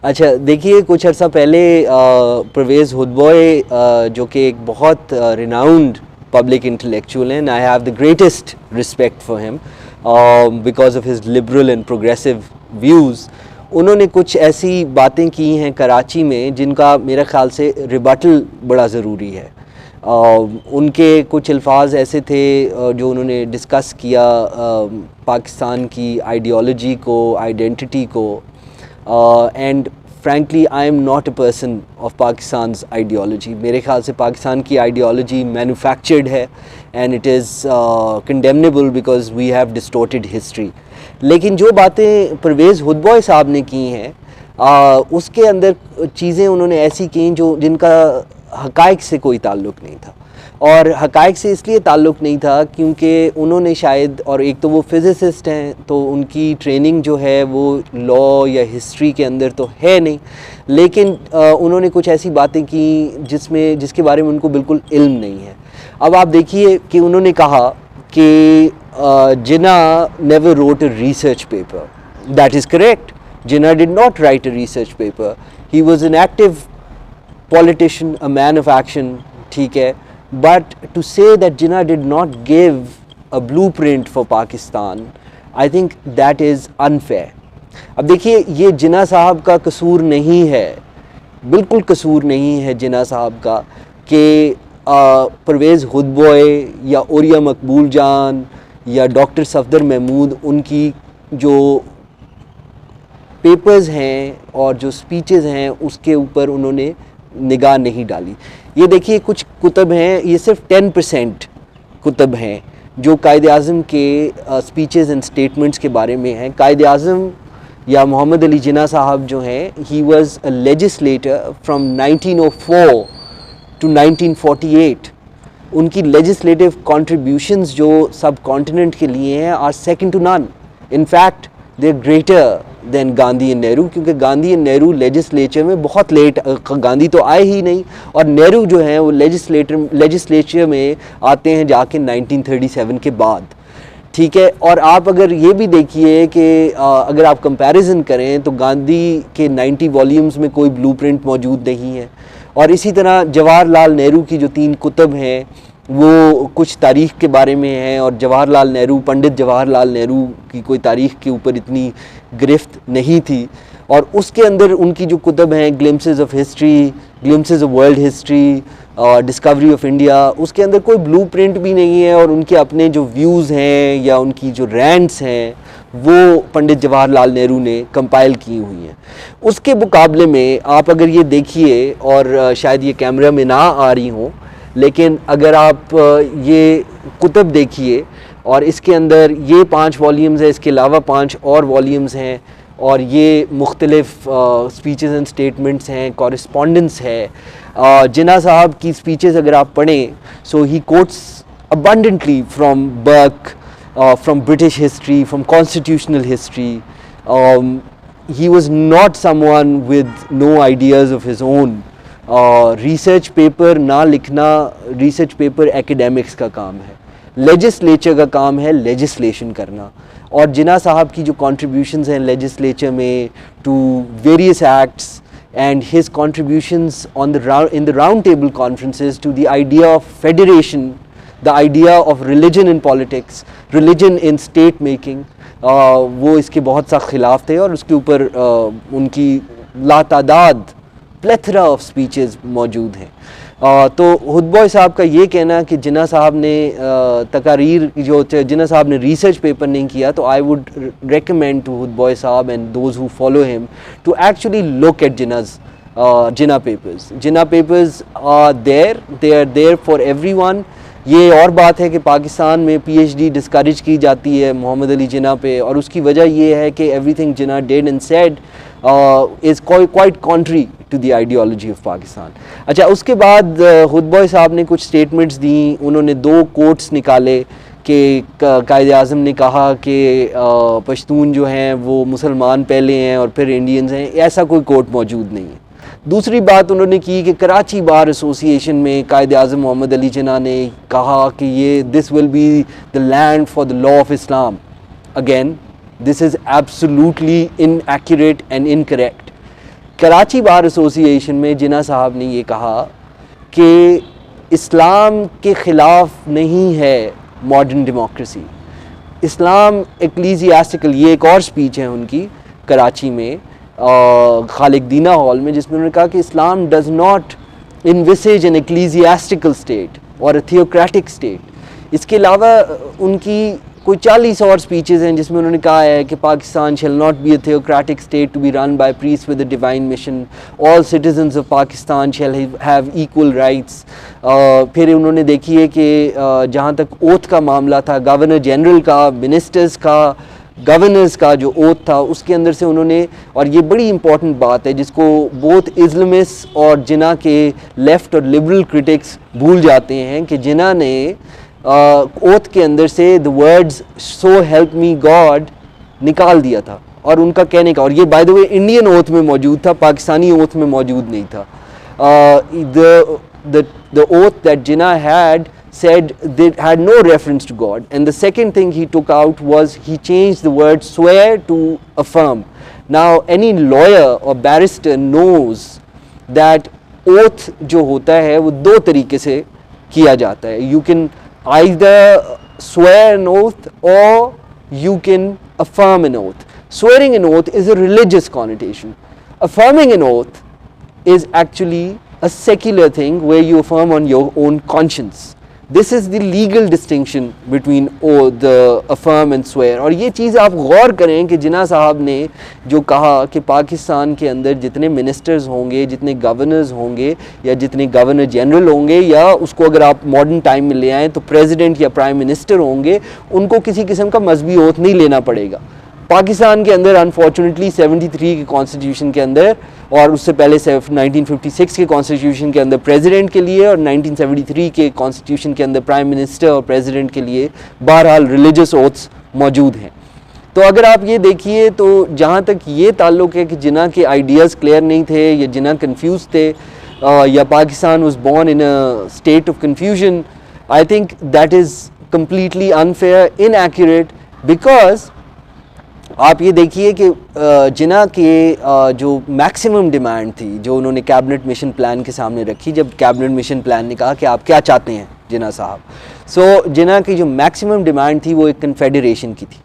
اچھا دیکھیے، کچھ عرصہ پہلے پرویز ہدبوئے جو کہ ایک بہت ریناؤنڈ پبلک انٹلیکچوئل ہیں، I have the greatest respect for him because of his liberal and progressive views, انہوں نے کچھ ایسی باتیں کی ہیں کراچی میں جن کا میرے خیال سے ریبٹل بڑا ضروری ہے. ان کے کچھ الفاظ ایسے تھے جو انہوں نے ڈسکس کیا پاکستان کی آئیڈیالوجی کو، آئیڈینٹی کو، and frankly I am not a person of Pakistan's ideology. میرے خیال سے پاکستان کی آئیڈیالوجی مینوفیکچرڈ ہے and it is condemnable because we have distorted history. لیکن جو باتیں پرویز ہدبوئے صاحب نے کی ہیں اس کے اندر چیزیں انہوں نے ایسی کیں جن کا حقائق سے کوئی تعلق نہیں تھا. اور حقائق سے اس لیے تعلق نہیں تھا کیونکہ انہوں نے شاید، اور ایک تو وہ فزسسٹ ہیں تو ان کی ٹریننگ جو ہے وہ لاء یا ہسٹری کے اندر تو ہے نہیں، لیکن انہوں نے کچھ ایسی باتیں کی جس کے بارے میں ان کو بالکل علم نہیں ہے. اب آپ دیکھیے کہ انہوں نے کہا کہ جناح never wrote a research paper. That is correct. Jinnah did not write a research paper. He was an active politician, a man of action, ٹھیک ہے. But to say that Jinnah did not give a blueprint for Pakistan, I think that is unfair. اب دیکھیے، یہ جناح صاحب کا قصور نہیں ہے، بالکل قصور نہیں ہے جناح صاحب کا کہ پرویز ہدبوئے یا اوریا مقبول جان یا ڈاکٹر صفدر محمود ان کی جو پیپرز ہیں اور جو سپیچز ہیں اس کے اوپر انہوں نے نگاہ نہیں ڈالی. یہ دیکھیے کچھ کتب ہیں، یہ صرف 10% کتب ہیں جو قائد اعظم کے سپیچز اینڈ سٹیٹمنٹس کے بارے میں ہیں. قائد اعظم یا محمد علی جناح صاحب جو ہیں، he was a legislator from 1904 to 1948. ان کی لیجسلیٹو کنٹریبیوشنز جو سب کانٹیننٹ کے لیے ہیں are second to none. In fact they are greater than Gandhi and Nehru, کیونکہ گاندھی اینڈ نہرو لیجسلیچر میں بہت لیٹ، گاندھی تو آئے ہی نہیں، اور نہرو جو ہیں وہ لیجسلیچر میں آتے ہیں جا کے 1937 کے بعد. ٹھیک ہے. اور آپ اگر یہ بھی دیکھیے کہ اگر آپ کمپیریزن کریں تو گاندھی کے 90 والیومز میں کوئی بلو پرنٹ موجود نہیں ہے، اور اسی طرح جواہر لال نہرو کی جو 3 کتب ہیں وہ کچھ تاریخ کے بارے میں ہیں، اور جواہر لال نہرو، پنڈت جواہر لال نہرو کی کوئی تاریخ کے اوپر اتنی گرفت نہیں تھی. اور اس کے اندر ان کی جو کتب ہیں glimpses of history, glimpses of world history, discovery of India, اس کے اندر کوئی بلو پرنٹ بھی نہیں ہے، اور ان کے اپنے جو ویوز ہیں یا ان کی جو رینٹس ہیں وہ پنڈت جواہر لال نہرو نے کمپائل کی ہوئی ہیں. اس کے مقابلے میں آپ اگر یہ دیکھیے، اور شاید یہ کیمرہ میں نہ آ رہی ہوں، لیکن اگر آپ یہ کتب دیکھیے، اور اس کے اندر یہ 5 والیومز ہیں، اس کے علاوہ 5 اور والیومز ہیں، اور یہ مختلف سپیچز اینڈ سٹیٹمنٹس ہیں، کورسپونڈنس ہے. جناح صاحب کی سپیچز اگر آپ پڑھیں، so he quotes abundantly from Burke, from British history, from constitutional history. He was not someone with no ideas of his own. Research paper نہ لکھنا، ریسرچ پیپر ایکیڈیمکس کا کام ہے، لیجسلیچر کا کام ہے لیجسلیشن کرنا. اور جناح صاحب کی جو کنٹریبیوشنز ہیں لیجسلیچر میں to various acts and his contributions in the round table conferences to the idea of federation, the idea of religion in politics, religion in state making, وہ اس کے بہت سخت خلاف تھے، اور اس کے اوپر ان کی لاتعداد پلیتھرا آف سپیچز موجود ہیں. تو ہدبوئے صاحب کا یہ کہنا کہ جناح صاحب نے تقاریر جو جناح صاحب نے ریسرچ پیپر نہیں کیا، تو I would recommend to Hoodbhoy sahib and those who follow him to actually look at Jinnah papers. Jinnah papers are there for everyone. یہ اور بات ہے کہ پاکستان میں پی ایچ ڈی ڈسکریج کی جاتی ہے محمد علی جناح پہ، اور اس کی وجہ یہ ہے کہ everything Jinnah did and said is quite contrary to the ideology of Pakistan. اچھا، اس کے بعد ہدبوئے صاحب نے کچھ سٹیٹمنٹس دیں. انہوں نے 2 کوٹس نکالے کہ قائد اعظم نے کہا کہ پشتون جو ہیں وہ مسلمان پہلے ہیں اور پھر انڈینز ہیں. ایسا کوئی کوٹ موجود نہیں ہے. دوسری بات انہوں نے کی کہ کراچی بار ایسوسی ایشن میں قائد اعظم محمد علی جناح نے کہا کہ یہ this will be the land for the law of Islam. Again this is absolutely inaccurate and incorrect. Karachi bar association میں جناح صاحب نے یہ کہا کہ اسلام کے خلاف نہیں ہے ماڈرن ڈیموکریسی. اسلام ایکلیزیاسٹیکل، یہ ایک اور سپیچ ہے ان کی کراچی میں خالق دینہ ہال میں، جس میں انہوں نے کہا کہ Islam does not envisage an ecclesiastical state اور اے تھیوکریٹک اسٹیٹ. اس کے علاوہ ان کی کوئی 40 اور سپیچز ہیں جس میں انہوں نے کہا ہے کہ Pakistan shall not be a theocratic state to be run by priest with a divine mission, all citizens of Pakistan shall have equal rights. پھر انہوں نے دیکھی ہے کہ جہاں تک اوتھ کا معاملہ تھا، گورنر جنرل کا، منسٹرز کا، گورنرز کا جو اوتھ تھا، اس کے اندر سے انہوں نے، اور یہ بڑی امپورٹنٹ بات ہے جس کو بہت اسلامسٹ اور جناح کے لیفٹ اور لبرل کرٹکس بھول جاتے ہیں، کہ جناح نے اوتھ کے اندر سے the words so help me God نکال دیا تھا، اور ان کا کہنے کا، اور یہ by the way Indian oath میں موجود تھا، پاکستانی اوتھ میں موجود نہیں تھا. the oath that Jinnah had said they had no reference to God, and the second thing he took out was he changed the word swear to affirm. Now any lawyer or barrister knows that oath جو ہوتا ہے وہ دو طریقے سے کیا جاتا ہے. You can either swear an oath or you can affirm an oath. Swearing an oath is a religious connotation. Affirming an oath is actually a secular thing where you affirm on your own conscience. This is the legal distinction between the affirm and swear. اور یہ چیز آپ غور کریں کہ جناح صاحب نے جو کہا کہ پاکستان کے اندر جتنے منسٹرز ہوں گے، جتنے گورنرز ہوں گے، یا جتنے گورنر جنرل ہوں گے، یا اس کو اگر آپ ماڈرن ٹائم میں لے آئیں تو پریزیڈنٹ یا پرائم منسٹر ہوں گے، ان کو کسی قسم کا مذہبی اوتھ نہیں لینا پڑے گا. پاکستان کے اندر انفارچونیٹلی 73 کے کانسٹیٹیوشن کے اندر، اور اس سے پہلے 1956 کے کانسٹیٹیوشن کے اندر پریزیڈنٹ کے لیے، اور 1973 کے کانسٹیٹیوشن کے اندر پرائم منسٹر اور پریزیڈنٹ کے لیے بہرحال ریلیجس اوتھس موجود ہیں. تو اگر آپ یہ دیکھیے تو جہاں تک یہ تعلق ہے کہ جناح کے آئیڈیاز کلیئر نہیں تھے، یا جناح کنفیوز تھے، یا Pakistan was born in a state of confusion, I think that is completely unfair, in accurate. Because آپ یہ دیکھیے کہ جناح کے جو میکسیمم ڈیمانڈ تھی، جو انہوں نے کیبنٹ مشن پلان کے سامنے رکھی، جب کیبنٹ مشن پلان نے کہا کہ آپ کیا چاہتے ہیں جناح صاحب، سو جناح کی جو میکسیمم ڈیمانڈ تھی وہ ایک کنفیڈریشن کی تھی.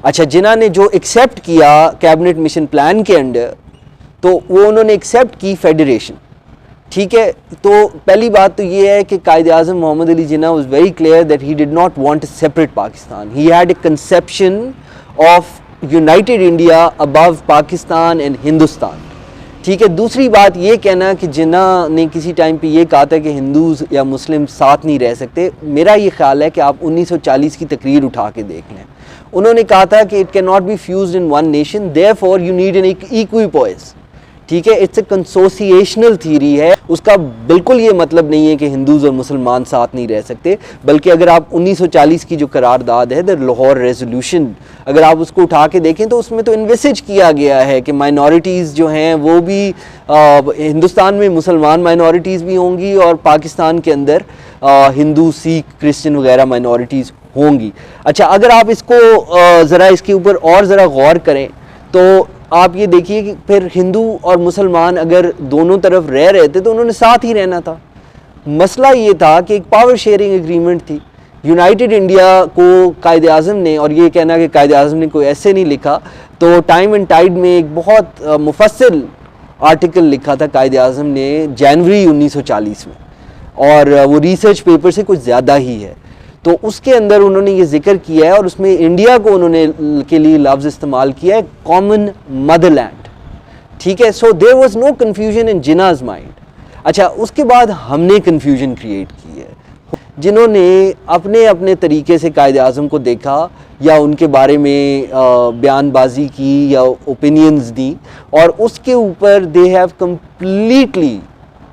اچھا، جناح نے جو ایکسیپٹ کیا کیبنٹ مشن پلان کے انڈر، تو وہ انہوں نے ایکسیپٹ کی فیڈریشن. ٹھیک ہے، تو پہلی بات تو یہ ہے کہ Quaid Azam Muhammad Ali Jinnah was very clear that he did not want a separate Pakistan. He had a conception of united India above Pakistan and Hindustan. ٹھیک ہے، دوسری بات یہ کہنا کہ جناح نے کسی ٹائم پہ یہ کہا تھا کہ ہندوز یا مسلم ساتھ نہیں رہ سکتے، میرا یہ خیال ہے کہ آپ 1940 کی تقریر اٹھا کے دیکھ لیں. انہوں نے کہا تھا کہ it can not be fused in one nation, therefore you need an equipoise. ٹھیک ہے، اٹس اے کنسوسیشنل تھیوری ہے. اس کا بالکل یہ مطلب نہیں ہے کہ ہندوز اور مسلمان ساتھ نہیں رہ سکتے، بلکہ اگر آپ 1940 کی جو قرارداد ہے، دا لاہور ریزولوشن، اگر آپ اس کو اٹھا کے دیکھیں تو اس میں تو انویسج کیا گیا ہے کہ مائنورٹیز جو ہیں وہ بھی ہندوستان میں مسلمان مائنورٹیز بھی ہوں گی، اور پاکستان کے اندر ہندو، سکھ، کرسچن وغیرہ مائنورٹیز ہوں گی. اچھا، اگر آپ اس کو ذرا اس کے اوپر اور ذرا غور کریں تو آپ یہ دیکھیے کہ پھر ہندو اور مسلمان اگر دونوں طرف رہ رہے تھے تو انہوں نے ساتھ ہی رہنا تھا. مسئلہ یہ تھا کہ ایک پاور شیئرنگ ایگریمنٹ تھی. یونائٹڈ انڈیا کو قائد اعظم نے، اور یہ کہنا کہ قائد اعظم نے کوئی ایسے نہیں لکھا، تو ٹائم اینڈ ٹائڈ میں ایک بہت مفصل آرٹیکل لکھا تھا قائد اعظم نے جنوری 1940 میں، اور وہ ریسرچ پیپر سے کچھ زیادہ ہی ہے. تو اس کے اندر انہوں نے یہ ذکر کیا ہے، اور اس میں انڈیا کو انہوں نے کے لیے لفظ استعمال کیا ہے کامن مدر لینڈ. ٹھیک ہے، so there was no confusion in Jinnah's mind. اچھا، اس کے بعد ہم نے کنفیوژن کریٹ کی ہے، جنہوں نے اپنے اپنے طریقے سے قائد اعظم کو دیکھا، یا ان کے بارے میں بیان بازی کی، یا اوپینینز دی، اور اس کے اوپر they have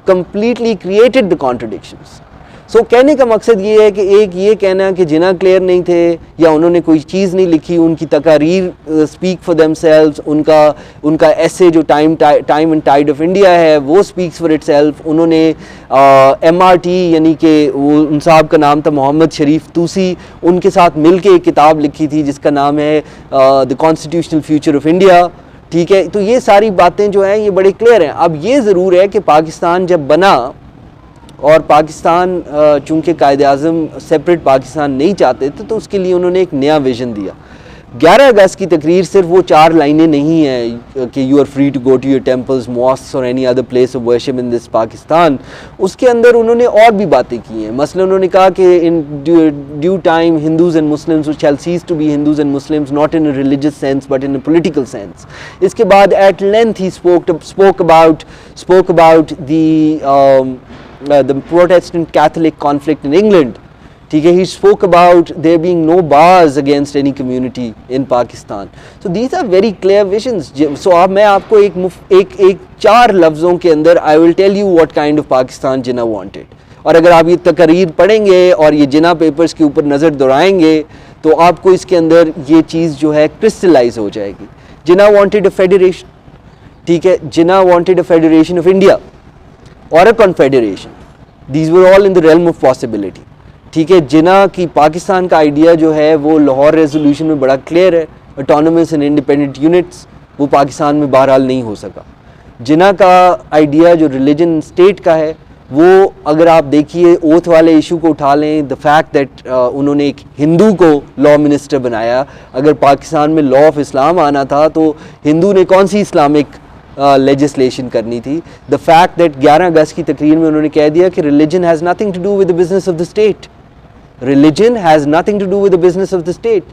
completely created the contradictions. So کہنے کا مقصد یہ ہے کہ ایک یہ کہنا کہ جناح کلیئر نہیں تھے، یا انہوں نے کوئی چیز نہیں لکھی، ان کی تقاریر اسپیک فار دیم سیلفز، ان کا ایسے جو time and tied of India ہے وہ اسپیکس فار اٹ سیلف. انہوں نے MRT، یعنی کہ وہ ان صاحب کا نام تھا محمد شریف توسی، ان کے ساتھ مل کے ایک کتاب لکھی تھی جس کا نام ہے دی کانسٹیٹیوشنل فیوچر آف انڈیا. ٹھیک ہے. تو یہ ساری باتیں جو ہیں یہ بڑے کلیئر ہیں. اب یہ ضرور ہے کہ پاکستان جب بنا اور پاکستان چونکہ قائد اعظم سیپریٹ پاکستان نہیں چاہتے تھے تو اس کے لیے انہوں نے ایک نیا ویژن دیا. 11 اگست کی تقریر صرف وہ 4 لائنیں نہیں ہیں کہ you are free to go to your temples mosques اور any other place of worship in this Pakistan. اس کے اندر انہوں نے اور بھی باتیں کی ہیں. مثلا انہوں نے کہا کہ in due time Hindus and Muslims shall cease to be Hindus and Muslims not in a religious sense but in a political sense. اس کے بعد at length he spoke about the Protestant Catholic conflict in England. ٹھیک ہے. He spoke about there being no bars against any community in Pakistan. So these are very clear visions. So اب میں آپ کو ایک 4 لفظوں کے اندر I will tell you what kind of Pakistan Jinnah wanted. اور اگر آپ یہ تقریر پڑھیں گے اور یہ جناح پیپرز کے اوپر نظر دوڑائیں گے تو آپ کو اس کے اندر یہ چیز جو ہے کرسٹلائز ہو جائے گی. جناح wanted a federation. ٹھیک ہے. جناح wanted a federation of India or a confederation. These were all in the realm of possibility. ٹھیک ہے. جناح کی پاکستان کا آئیڈیا جو ہے وہ لاہور ریزولوشن میں بڑا کلیئر ہے. اٹانومس اینڈ انڈیپینڈنٹ یونٹس وہ پاکستان میں بہرحال نہیں ہو سکا. جناح کا آئیڈیا جو ریلیجن اسٹیٹ کا ہے وہ اگر آپ دیکھیے اوتھ والے ایشو کو اٹھا لیں, دا فیکٹ دیٹ انہوں نے ایک ہندو کو لا منسٹر بنایا. اگر پاکستان میں لا آف اسلام آنا تھا تو ہندو نے کون سی اسلامک لیجسلیشن کرنی تھی. دا فیکٹ دیٹ 11 اگست کی تقریر میں انہوں نے کہہ دیا کہ religion has nothing to do with the business of the state. Religion has nothing to do with the business of the state.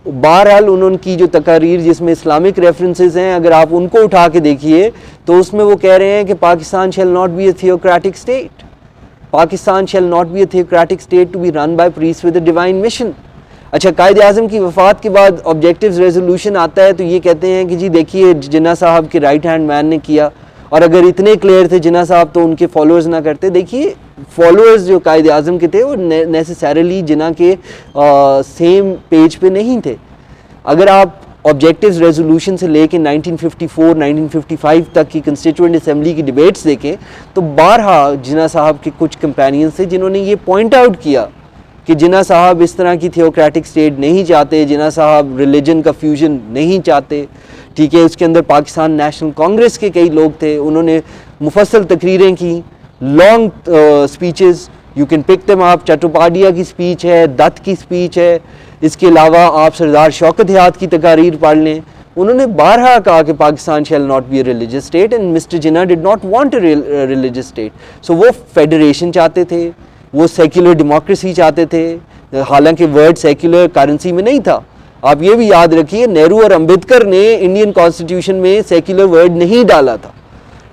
بہرحال انہوں کی جو تقاریر جس میں اسلامک ریفرنسز ہیں اگر آپ ان کو اٹھا کے دیکھیے تو اس میں وہ کہہ رہے ہیں کہ Pakistan shall not be a theocratic state. Pakistan shall not be a theocratic state to be run by priest with a divine mission. اچھا, قائد اعظم کی وفات کے بعد آبجیکٹیوز ریزولوشن آتا ہے تو یہ کہتے ہیں کہ جی دیکھیے جناح صاحب کے رائٹ ہینڈ مین نے کیا, اور اگر اتنے کلیئر تھے جناح صاحب تو ان کے فالوورز نہ کرتے. دیکھیے فالوورز جو قائد اعظم کے تھے وہ نیسیسریلی جناح کے سیم پیج پہ نہیں تھے. اگر آپ آبجیکٹیوز ریزولوشن سے لے کے 1954 1955 تک کی کنسٹیچوئنٹ اسمبلی کی ڈیبیٹس دیکھیں تو بارہا جناح صاحب کے کچھ کمپینینز تھے جنہوں نے یہ پوائنٹ آؤٹ کیا کہ جناح صاحب اس طرح کی تھیوکریٹک اسٹیٹ نہیں چاہتے, جناح صاحب ریلیجن کا فیوژن نہیں چاہتے. ٹھیک ہے. اس کے اندر پاکستان نیشنل کانگریس کے کئی لوگ تھے, انہوں نے مفصل تقریریں کی, long speeches, you can pick them آپ. چٹوپاڈیا کی اسپیچ ہے, دت کی اسپیچ ہے, اس کے علاوہ آپ سردار شوکت حیات کی تقاریر پڑھ لیں. انہوں نے بارہا کہا کہ Pakistan shall not be a religious state and mister Jinnah did not want a religious state. So وہ فیڈریشن چاہتے تھے, وہ سیکولر ڈیموکریسی چاہتے تھے, حالانکہ ورڈ سیکولر کرنسی میں نہیں تھا. آپ یہ بھی یاد رکھیے نہرو اور امبیڈکر نے انڈین کانسٹیٹیوشن میں سیکولر ورڈ نہیں ڈالا تھا.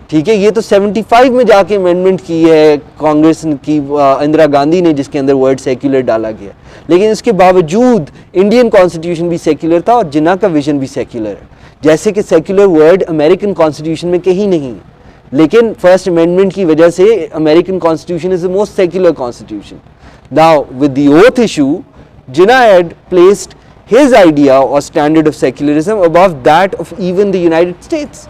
ٹھیک ہے. یہ تو 75 میں جا کے امینڈمنٹ کی ہے کانگریس کی, اندرا گاندھی نے, جس کے اندر ورڈ سیکولر ڈالا گیا. لیکن اس کے باوجود انڈین کانسٹیٹیوشن بھی سیکولر تھا اور جناح کا ویژن بھی سیکولر ہے. جیسے کہ سیکولر ورڈ امریکن کانسٹیٹیوشن میں کہیں نہیں, لیکن فرسٹ امینڈمنٹ کی وجہ سے American constitution is the most secular constitution. Now with the oath issue, Jinnah had placed his idea or standard of secularism above that of even the United States.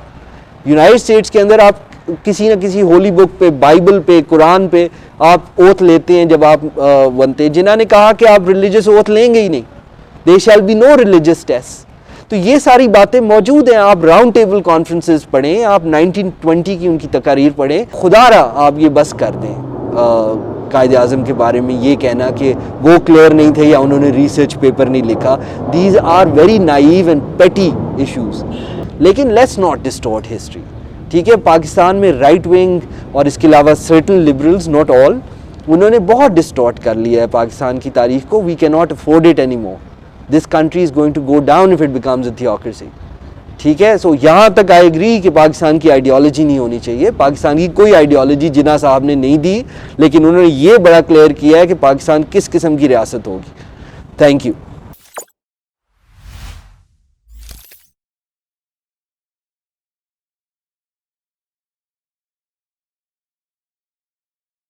United States کے اندر آپ کسی نہ کسی ہولی بک پہ, Bible پہ, قرآن پہ آپ oath لیتے ہیں جب آپ بنتے ہیں. جناح نے کہا کہ آپ ریلیجس اوتھ لیں گے ہی نہیں. There shall be no religious tests. تو یہ ساری باتیں موجود ہیں. آپ راؤنڈ ٹیبل کانفرنسز پڑھیں, آپ 1920 کی ان کی تقاریر پڑھیں. خدا را آپ یہ بس کر دیں قائد اعظم کے بارے میں یہ کہنا کہ وہ کلیئر نہیں تھے یا انہوں نے ریسرچ پیپر نہیں لکھا. These are very naive and petty issues. لیکن لیٹس ناٹ ڈسٹورٹ ہسٹری. ٹھیک ہے. پاکستان میں رائٹ ونگ اور اس کے علاوہ سرٹن لبرلز, ناٹ آل, انہوں نے بہت ڈسٹورٹ کر لیا ہے پاکستان کی تاریخ کو. وی کی not afford it any more. This country is going to go down if it becomes a theocracy. ٹھیک ہے. سو یہاں تک آئی ایگری کہ پاکستان کی آئیڈیالوجی نہیں ہونی چاہیے. پاکستان کی کوئی آئیڈیالوجی جناح صاحب نے نہیں دی, لیکن انہوں نے یہ بڑا کلیئر کیا ہے کہ پاکستان کس قسم کی ریاست ہوگی. Thank you.